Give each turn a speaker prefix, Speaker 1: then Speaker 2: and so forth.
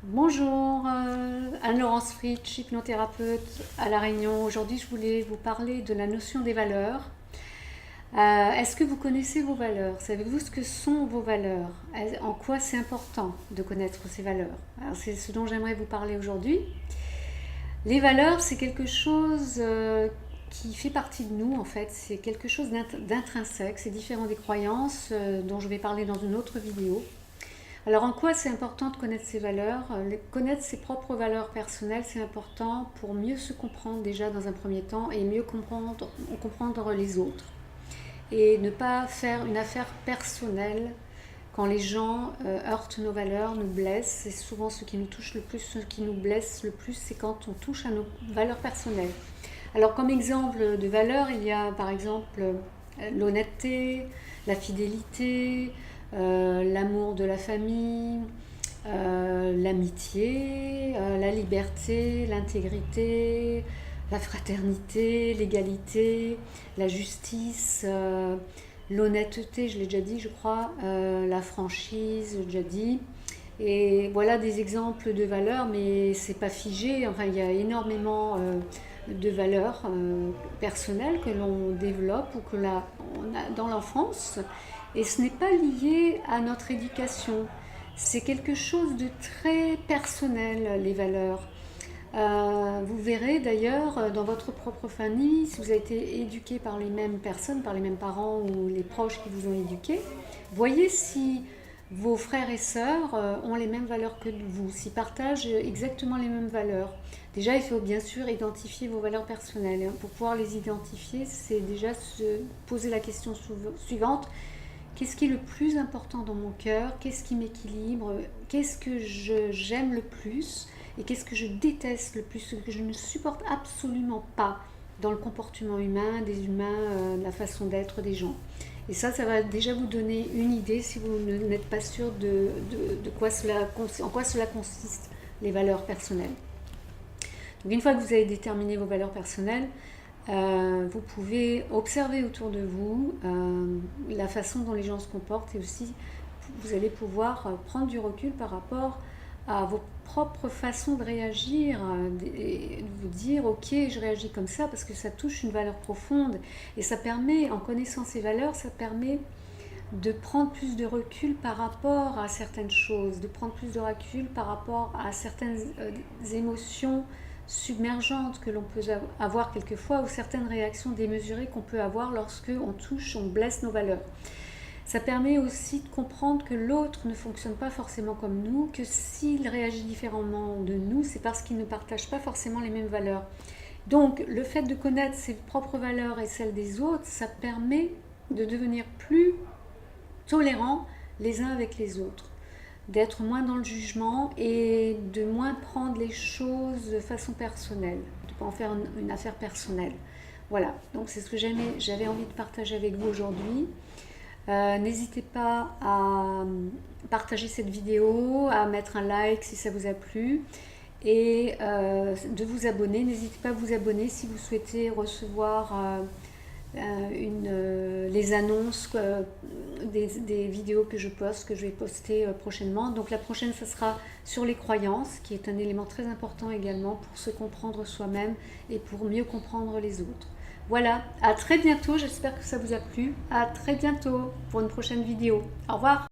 Speaker 1: Bonjour, Anne-Laurence Fritsch, hypnothérapeute à La Réunion. Aujourd'hui, je voulais vous parler de la notion des valeurs. Est-ce que vous connaissez vos valeurs? Savez-vous ce que sont vos valeurs? En quoi c'est important de connaître ces valeurs? Alors, c'est ce dont j'aimerais vous parler aujourd'hui. Les valeurs, c'est quelque chose qui fait partie de nous, en fait. C'est quelque chose d'intrinsèque. C'est différent des croyances dont je vais parler dans une autre vidéo. Alors en quoi c'est important de connaître ses valeurs? Connaître ses propres valeurs personnelles, c'est important pour mieux se comprendre déjà dans un premier temps et mieux comprendre les autres. Et ne pas faire une affaire personnelle quand les gens heurtent nos valeurs, nous blessent. C'est souvent ce qui nous touche le plus, ce qui nous blesse le plus, c'est quand on touche à nos valeurs personnelles. Alors comme exemple de valeurs, il y a par exemple l'honnêteté, la fidélité, l'amour de la famille, l'amitié, la liberté, l'intégrité, la fraternité, l'égalité, la justice, l'honnêteté, je l'ai déjà dit, je crois, la franchise, j'ai déjà dit. Et voilà des exemples de valeurs, mais c'est pas figé. Enfin, il y a énormément de valeurs personnelles que l'on développe ou on a dans l'enfance. Et ce n'est pas lié à notre éducation. C'est quelque chose de très personnel, les valeurs. Vous verrez d'ailleurs dans votre propre famille, si vous avez été éduqué par les mêmes personnes, par les mêmes parents ou les proches qui vous ont éduqué, voyez si vos frères et sœurs ont les mêmes valeurs que vous, s'ils partagent exactement les mêmes valeurs. Déjà, il faut bien sûr identifier vos valeurs personnelles. Pour pouvoir les identifier, c'est déjà se poser la question suivante. Qu'est-ce qui est le plus important dans mon cœur? Qu'est-ce qui m'équilibre? Qu'est-ce que j'aime le plus? Et qu'est-ce que je déteste le plus? Ce que je ne supporte absolument pas dans le comportement humain, des humains, la façon d'être des gens. Et ça va déjà vous donner une idée si vous n'êtes pas sûr de en quoi cela consiste, les valeurs personnelles. Donc une fois que vous avez déterminé vos valeurs personnelles, vous pouvez observer autour de vous la façon dont les gens se comportent et aussi vous allez pouvoir prendre du recul par rapport à vos propres façons de réagir et de vous dire ok, je réagis comme ça parce que ça touche une valeur profonde et ça permet, en connaissant ces valeurs, ça permet de prendre plus de recul par rapport à certaines choses, de prendre plus de recul par rapport à certaines émotions submergentes que l'on peut avoir quelquefois ou certaines réactions démesurées qu'on peut avoir lorsque on touche, on blesse nos valeurs. Ça permet aussi de comprendre que l'autre ne fonctionne pas forcément comme nous, que s'il réagit différemment de nous, c'est parce qu'il ne partage pas forcément les mêmes valeurs. Donc le fait de connaître ses propres valeurs et celles des autres, ça permet de devenir plus tolérants les uns avec les autres, d'être moins dans le jugement et de moins prendre les choses de façon personnelle, de ne pas en faire une affaire personnelle. Voilà, donc c'est ce que j'avais envie de partager avec vous aujourd'hui. N'hésitez pas à partager cette vidéo, à mettre un like si ça vous a plu et de vous abonner. N'hésitez pas à vous abonner si vous souhaitez recevoir les annonces des vidéos que je poste, que je vais poster prochainement. Donc la prochaine, ce sera sur les croyances, qui est un élément très important également pour se comprendre soi-même et pour mieux comprendre les autres. Voilà, à très bientôt, j'espère que ça vous a plu. À très bientôt pour une prochaine vidéo. Au revoir.